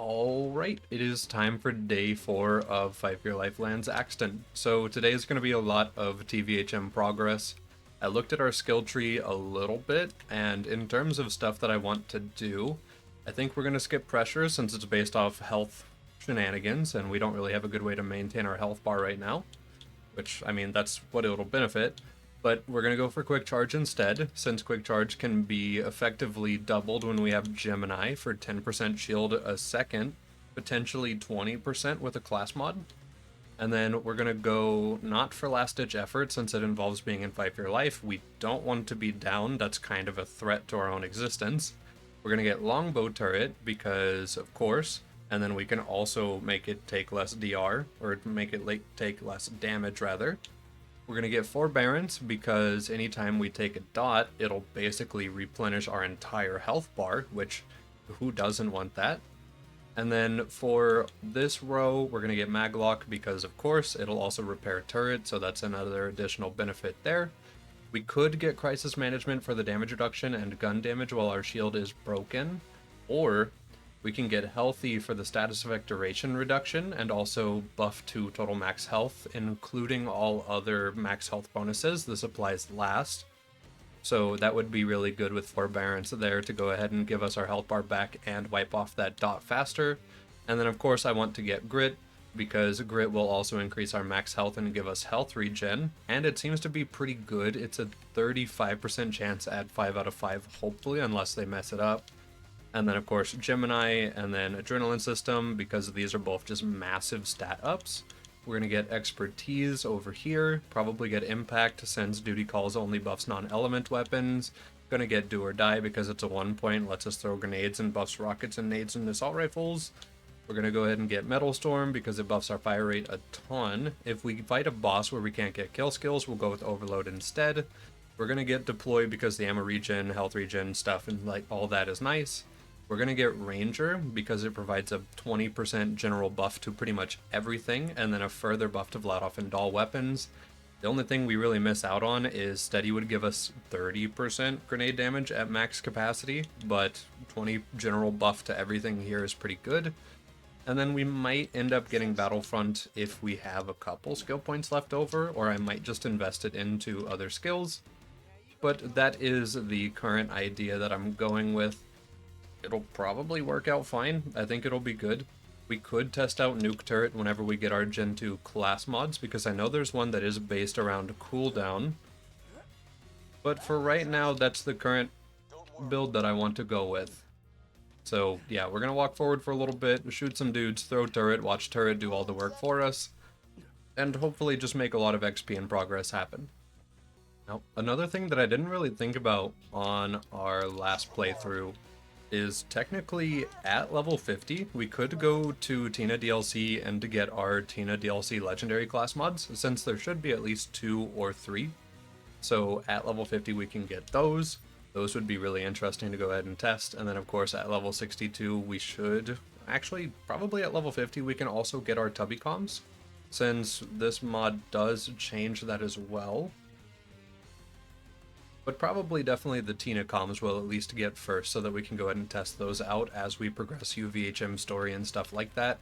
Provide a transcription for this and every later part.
Alright, it is time for day 4 of FFYLands Axton. So today is going to be a lot of TVHM progress. I looked at our skill tree a little bit, and in terms of stuff that I want to do, I think we're going to skip pressure since it's based off health shenanigans, and we don't really have a good way to maintain our health bar right now. Which, I mean, that's what it'll benefit. But we're going to go for Quick Charge instead, since Quick Charge can be effectively doubled when we have Gemini for 10% shield a second, potentially 20% with a class mod. And then we're going to go not for Last Ditch Effort, since it involves being in Fight for Your Life. We don't want to be down, that's kind of a threat to our own existence. We're going to get Longbow Turret, because of course, and then we can also make it take less DR, or make it take less damage rather. We're going to get Forbearance because anytime we take a dot, it'll basically replenish our entire health bar, which who doesn't want that? And then for this row, we're going to get Maglock because of course it'll also repair turret, so that's another additional benefit there. We could get Crisis Management for the damage reduction and gun damage while our shield is broken, or we can get Healthy for the status effect duration reduction and also buff to total max health, including all other max health bonuses. This applies last. So that would be really good with Forbearance there to go ahead and give us our health bar back and wipe off that dot faster. And then of course I want to get Grit, because Grit will also increase our max health and give us health regen. And it seems to be pretty good. It's a 35% chance at 5 out of 5, hopefully, unless they mess it up. And then of course Gemini, and then Adrenaline System, because these are both just massive stat ups. We're going to get Expertise over here, probably get Impact since Duty Calls only buffs non-element weapons. Going to get Do or Die because it's a 1 point, lets us throw grenades and buffs rockets and nades and assault rifles. We're going to go ahead and get Metal Storm because it buffs our fire rate a ton. If we fight a boss where we can't get kill skills, we'll go with Overload instead. We're going to get Deploy because the ammo regen, health regen stuff, and like all that is nice. We're going to get Ranger because it provides a 20% general buff to pretty much everything, and then a further buff to Vladoff and Doll weapons. The only thing we really miss out on is Steady would give us 30% grenade damage at max capacity, but 20 general buff to everything here is pretty good. And then we might end up getting Battlefront if we have a couple skill points left over, or I might just invest it into other skills. But that is the current idea that I'm going with. It'll probably work out fine. I think it'll be good. We could test out Nuke Turret whenever we get our Gen 2 class mods, because I know there's one that is based around cooldown. But for right now, that's the current build that I want to go with. So yeah, we're going to walk forward for a little bit, shoot some dudes, throw turret, watch turret do all the work for us, and hopefully just make a lot of XP and progress happen. Now, another thing that I didn't really think about on our last playthrough is technically at level 50, we could go to Tina DLC and to get our Tina DLC Legendary class mods, since there should be at least 2 or 3. So at level 50 we can get those. Those would be really interesting to go ahead and test. And then of course at level 62 we should, actually probably at level 50 we can also get our Tubby Comms, since this mod does change that as well. But probably definitely the Tina comms will at least get first, so that we can go ahead and test those out as we progress UVHM story and stuff like that.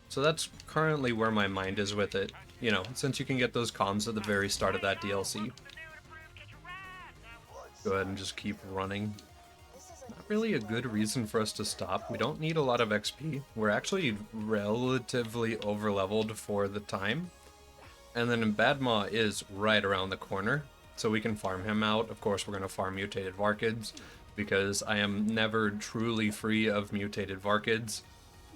So that's currently where my mind is with it, you know, since you can get those comms at the very start of that DLC. Go ahead and just keep running. Not really a good reason for us to stop. We don't need a lot of XP. We're actually relatively overleveled for the time. And then Badmaw is right around the corner, so we can farm him out. Of course, we're going to farm mutated Varkids, because I am never truly free of mutated Varkids.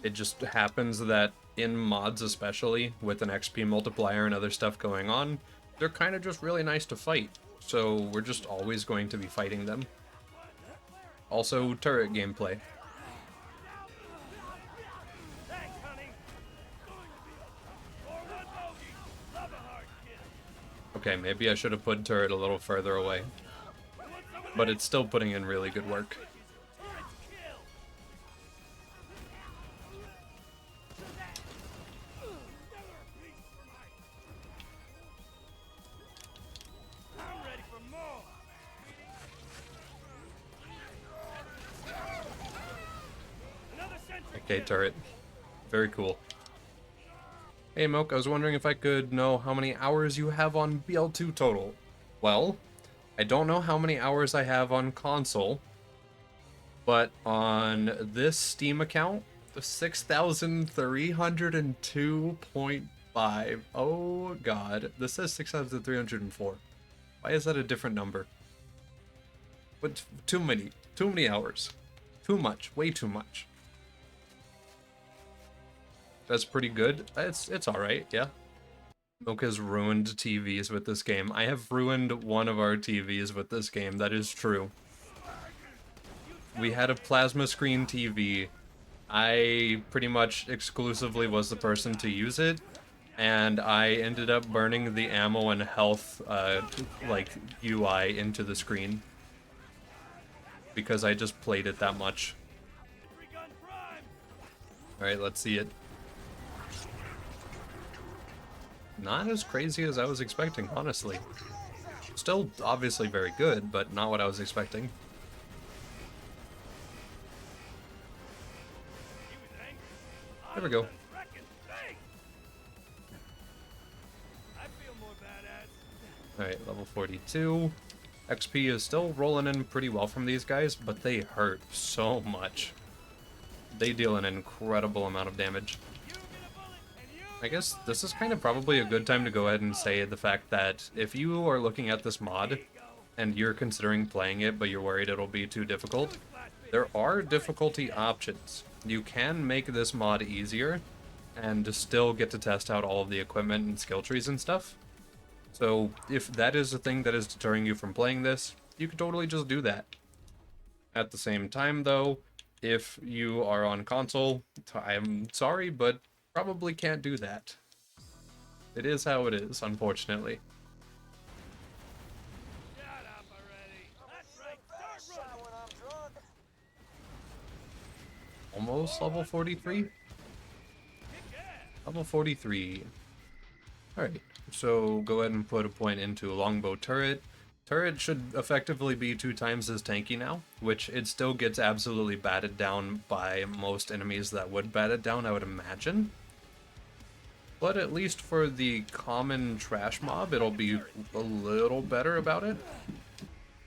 It just happens that in mods especially, with an XP multiplier and other stuff going on, they're kind of just really nice to fight. So we're just always going to be fighting them. Also, turret gameplay. Okay, maybe I should have put turret a little further away, but it's still putting in really good work. Okay, turret. Very cool. Hey, Milk, I was wondering if I could know how many hours you have on BL2 total. Well, I don't know how many hours I have on console, but on this Steam account, 6,302.5. Oh god, this says 6,304. Why is that a different number? But too many hours. Too much, way too much. That's pretty good. It's alright, yeah. Milk has ruined TVs with this game. I have ruined one of our TVs with this game, that is true. We had a plasma screen TV. I pretty much exclusively was the person to use it, and I ended up burning the ammo and health, like, UI into the screen. Because I just played it that much. Alright, let's see it. Not as crazy as I was expecting, honestly. Still obviously very good, but not what I was expecting. There we go. Alright, level 42. XP is still rolling in pretty well from these guys, but they hurt so much. They deal an incredible amount of damage. I guess this is kind of probably a good time to go ahead and say the fact that if you are looking at this mod and you're considering playing it but you're worried it'll be too difficult, there are difficulty options. You can make this mod easier and still get to test out all of the equipment and skill trees and stuff. So if that is the thing that is deterring you from playing this, you can totally just do that. At the same time though, if you are on console, I'm sorry, but probably can't do that. It is how it is, unfortunately. Shut up already. That's right. Start running. Almost level 43? Level 43. Alright, so go ahead and put a point into longbow turret. Turret should effectively be 2 times as tanky now, which it still gets absolutely batted down by most enemies that would bat it down, I would imagine. But at least for the common trash mob, it'll be a little better about it.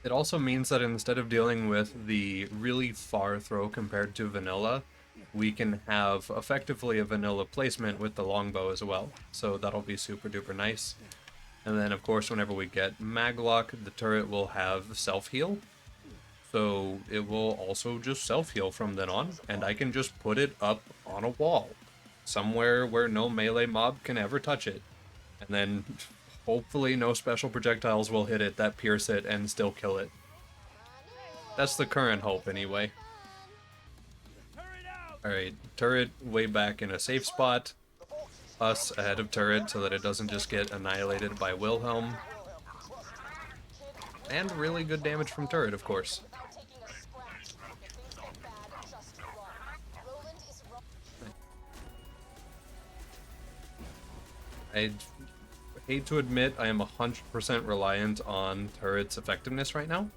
It also means that instead of dealing with the really far throw compared to vanilla, we can have effectively a vanilla placement with the longbow as well. So that'll be super duper nice. And then of course whenever we get maglock, the turret will have self-heal. So it will also just self-heal from then on, and I can just put it up on a wall. Somewhere where no melee mob can ever touch it. And then hopefully no special projectiles will hit it that pierce it and still kill it. That's the current hope anyway. Alright, turret way back in a safe spot. Us ahead of turret so that it doesn't just get annihilated by Wilhelm. And really good damage from turret, of course. I hate to admit I am 100% reliant on turret's effectiveness right now,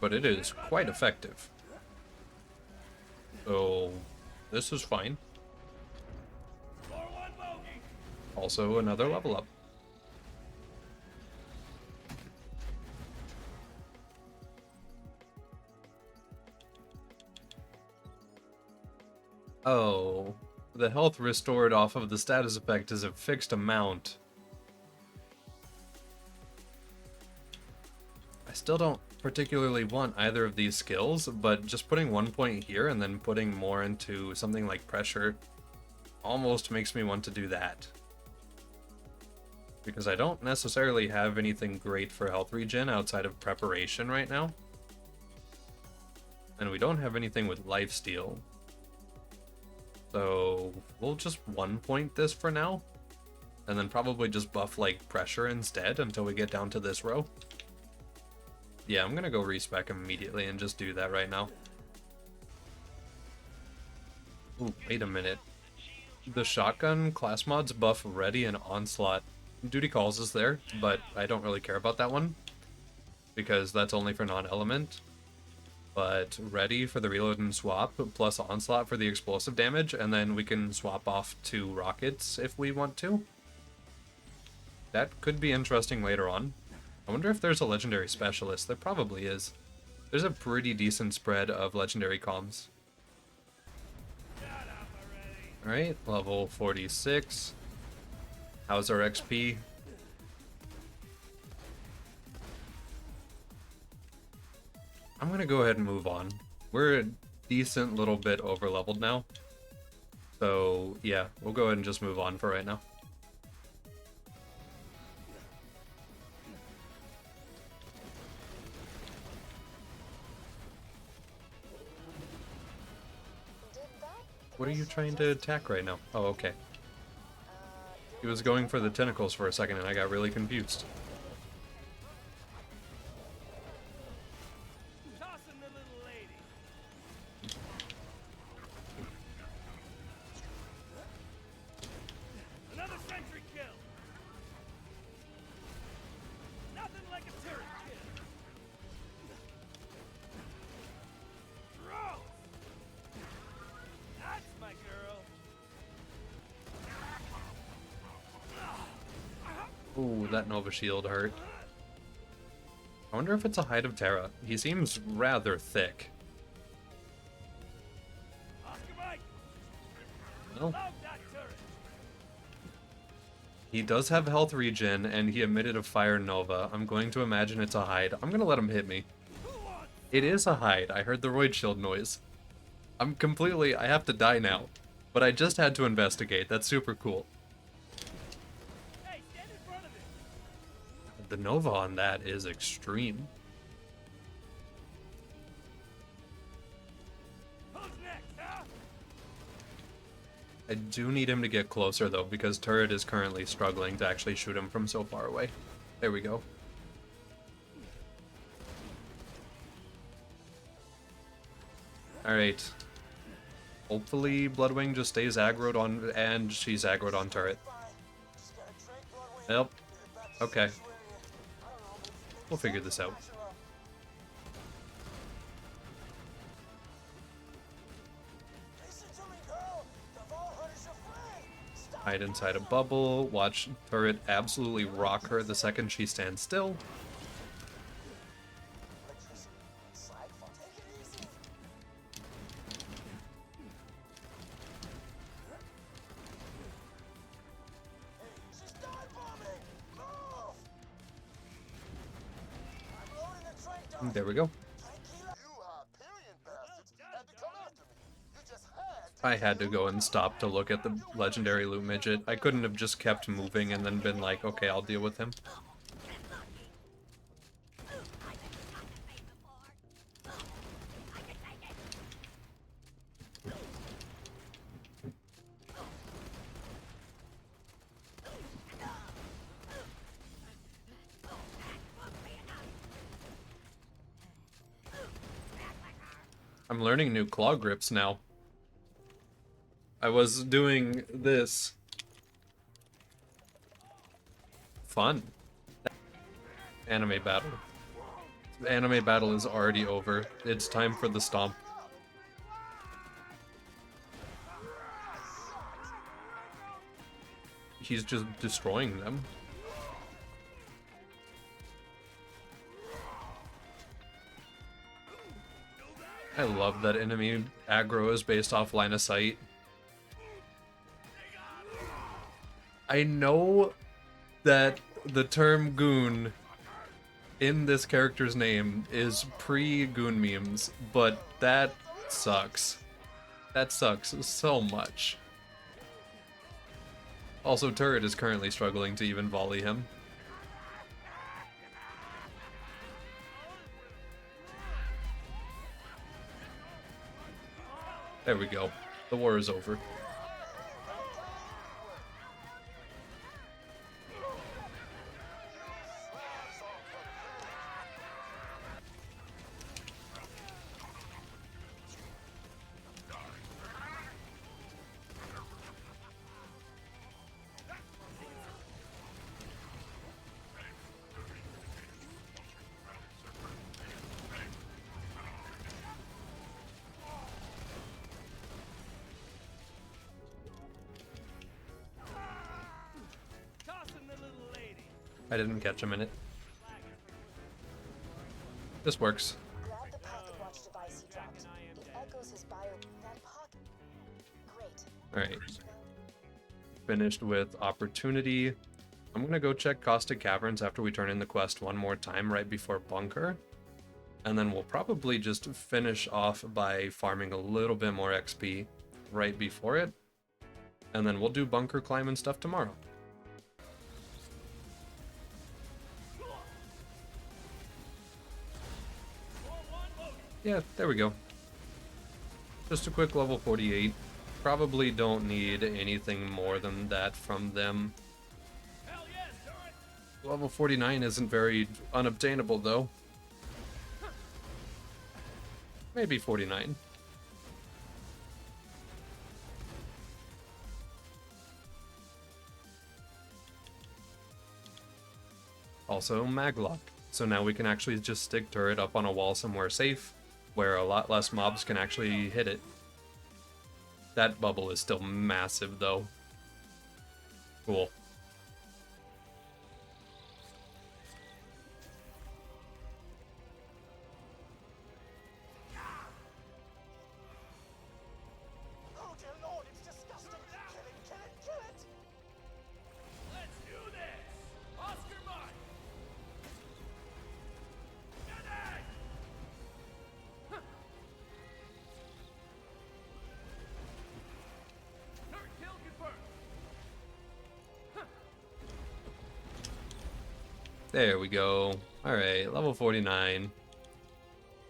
but it is quite effective. So this is fine. Also another level up. Oh, the health restored off of the status effect is a fixed amount. I still don't particularly want either of these skills, but just putting 1 point here and then putting more into something like pressure almost makes me want to do that. Because I don't necessarily have anything great for health regen outside of preparation right now. And we don't have anything with lifesteal. So we'll just 1 point this for now. And then probably just buff like pressure instead until we get down to this row. Yeah, I'm gonna go respec immediately and just do that right now. Ooh, wait a minute. The shotgun class mods buff ready and onslaught. Duty calls is there, but I don't really care about that one because that's only for non-element. But ready for the reload and swap, plus onslaught for the explosive damage, and then we can swap off to rockets if we want to. That could be interesting later on. I wonder if there's a legendary specialist. There probably is. There's a pretty decent spread of legendary comms. Alright, level 46. How's our XP? I'm gonna go ahead and move on. We're a decent little bit over leveled now. So yeah, we'll go ahead and just move on for right now. What are you trying to attack right now? Oh, okay. He was going for the tentacles for a second and I got really confused. Tossing the little lady. Another sentry kill. Nothing like a turret kill. Throw. That's my girl. Ooh, that Nova Shield hurt. I wonder if it's a hide of Terra. He seems rather thick. Oscar Mike. Well, Love that turret. he does have health regen and he emitted a fire nova. I'm going to imagine it's a hide. I'm gonna let him hit me. Who wants? It is a hide. I heard the Roid Shield noise. I have to die now. But I just had to investigate. That's super cool. Hey, stand in front of it. The Nova on that is extreme. Who's next, huh? I do need him to get closer though, because Turret is currently struggling to actually shoot him from so far away. There we go. Alright. Hopefully Bloodwing just stays aggroed on, and she's aggroed on Turret. Yep. Okay. We'll figure this out. Hide inside a bubble, watch Turret absolutely rock her the second she stands still. There we go. I had to go and stop to look at the legendary loot midget. I couldn't have just kept moving and then been like, okay, I'll deal with him. I'm learning new claw grips now. I was doing this. Fun. Anime battle. The anime battle is already over. It's time for the stomp. He's just destroying them. I love that enemy aggro is based off line of sight. I know that the term goon in this character's name is pre-goon memes, but that sucks. That sucks so much. Also, Turret is currently struggling to even volley him. There we go. The war is over. I didn't catch him in it. This works. Grab the pocket watch device he dropped. It echoes his bio. That pocket. Great. Alright. Finished with Opportunity. I'm gonna go check Caustic Caverns after we turn in the quest one more time right before Bunker. And then we'll probably just finish off by farming a little bit more XP right before it. And then we'll do bunker climb and stuff tomorrow. Yeah, there we go. Just a quick level 48. Probably don't need anything more than that from them. Hell yes, turret! Level 49 isn't very unobtainable though. Maybe 49. Also, maglock. So now we can actually just stick turret up on a wall somewhere safe, where a lot less mobs can actually hit it. That bubble is still massive though. Cool. Oh dear lord, it's disgusting. Kill it, kill it, kill it. Let's do this! Oscar Mike! Medic! Turret kill confirmed! There we go. Alright, level 49.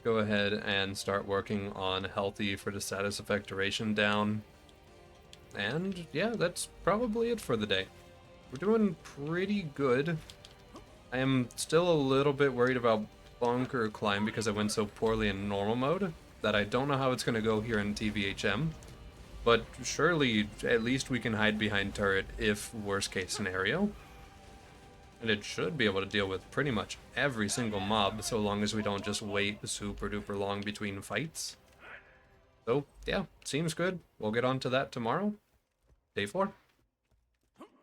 Go ahead and start working on healthy for the status effect duration down. And yeah, that's probably it for the day. We're doing pretty good. I am still a little bit worried about bunker climb because I went so poorly in normal mode that I don't know how it's going to go here in TVHM. But surely at least we can hide behind turret if worst case scenario. And it should be able to deal with pretty much every single mob so long as we don't just wait super duper long between fights. So yeah, seems good. We'll get on to that tomorrow. Day 4.